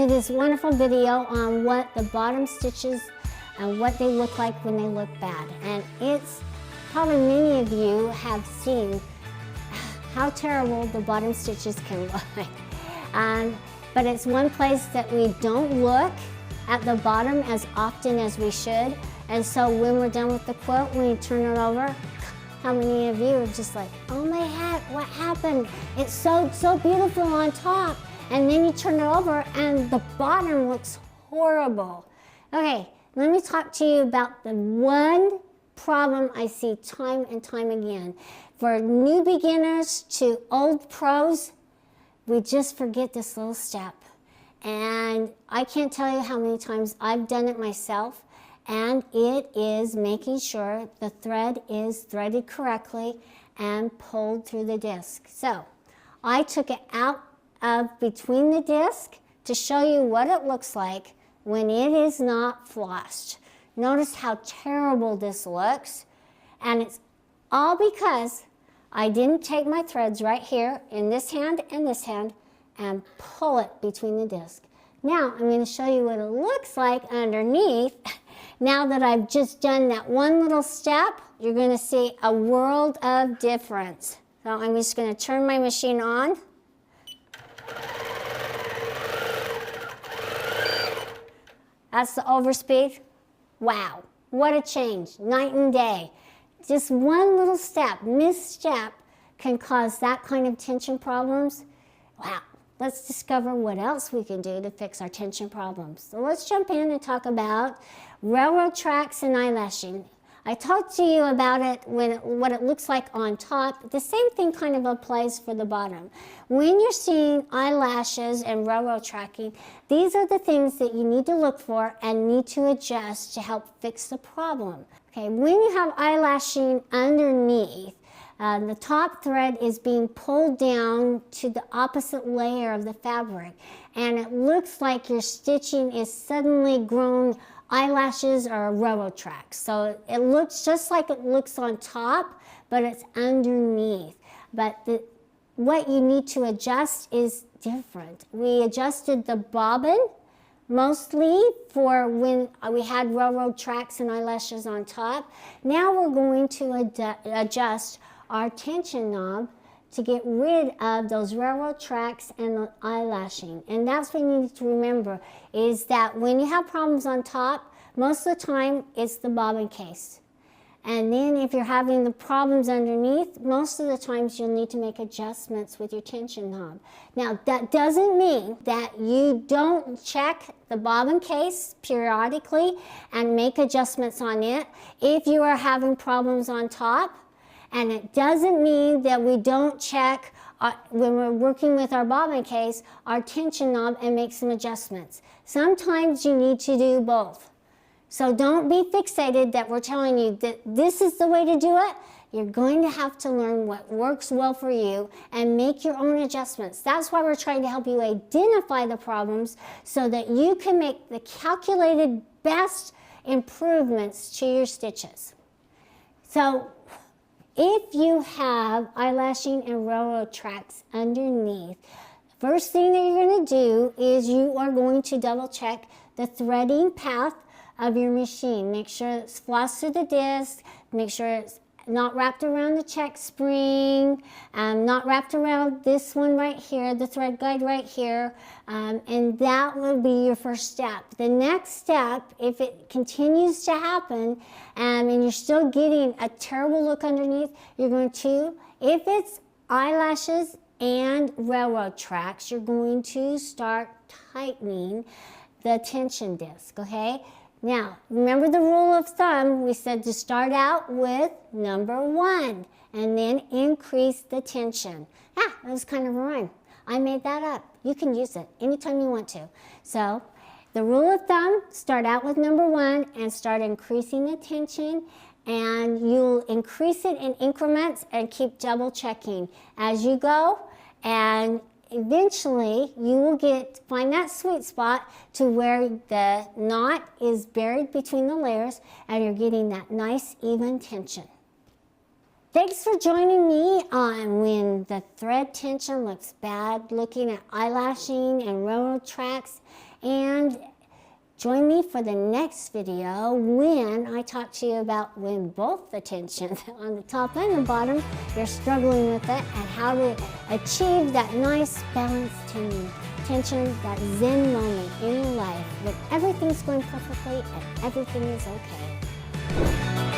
do this wonderful video on what the bottom stitches and what they look like when they look bad. And it's probably many of you have seen how terrible the bottom stitches can look. But it's one place that we don't look at the bottom as often as we should. And so when we're done with the quilt, when you turn it over, how many of you are just like, oh my heck, what happened? It's so beautiful on top. And then you turn it over and the bottom looks horrible. Okay, let me talk to you about the one problem I see time and time again. For new beginners to old pros, we just forget this little step. And I can't tell you how many times I've done it myself, and it is making sure the thread is threaded correctly and pulled through the disc. So I took it out of between the disc to show you what it looks like when it is not flossed. Notice how terrible this looks, and it's all because I didn't take my threads right here in this hand and pull it between the disc. Now I'm going to show you what it looks like underneath. Now that I've just done that one little step, you're going to see a world of difference. So I'm just going to turn my machine on. That's the overspeed. Wow, what a change, night and day. Just one little step, misstep, can cause that kind of tension problems. Wow, let's discover what else we can do to fix our tension problems. So let's jump in and talk about railroad tracks and eyelashing. I talked to you about it what it looks like on top. The same thing kind of applies for the bottom. When you're seeing eyelashes and railroad tracking, these are the things that you need to look for and need to adjust to help fix the problem. Okay, when you have eyelashing underneath, the top thread is being pulled down to the opposite layer of the fabric, and it looks like your stitching is suddenly grown eyelashes or railroad tracks. So it looks just like it looks on top, but it's underneath. But what you need to adjust is different. We adjusted the bobbin mostly for when we had railroad tracks and eyelashes on top. Now we're going to adjust our tension knob to get rid of those railroad tracks and the eyelashing. And that's what you need to remember, is that when you have problems on top, most of the time it's the bobbin case. And then if you're having the problems underneath, most of the times you'll need to make adjustments with your tension knob. Now that doesn't mean that you don't check the bobbin case periodically and make adjustments on it if you are having problems on top. And it doesn't mean that we don't check when we're working with our bobbin case, our tension knob, and make some adjustments. Sometimes you need to do both. So don't be fixated that we're telling you that this is the way to do it. You're going to have to learn what works well for you and make your own adjustments. That's why we're trying to help you identify the problems so that you can make the calculated best improvements to your stitches. So if you have eyelashing and railroad tracks underneath, first thing that you're going to do is you are going to double check the threading path of your machine. Make sure it's flossed through the disc, make sure it's not wrapped around the check spring, not wrapped around this one right here, the thread guide right here, and that will be your first step. The next step, if it continues to happen and you're still getting a terrible look underneath, you're going to, if it's eyelashes and railroad tracks, you're going to start tightening the tension disc, okay? Now, remember the rule of thumb, we said to start out with number 1 and then increase the tension. That was kind of a rhyme. I made that up. You can use it anytime you want to. So, the rule of thumb, start out with number 1 and start increasing the tension, and you'll increase it in increments and keep double checking as you go, and eventually you will find that sweet spot to where the knot is buried between the layers and you're getting that nice even tension. Thanks for joining me on When the Thread Tension Looks Bad, looking at eyelashing and railroad tracks Join me for the next video when I talk to you about when both the tension on the top and the bottom, you're struggling with it, and how to achieve that nice balanced tension, that zen moment in your life when everything's going perfectly and everything is okay.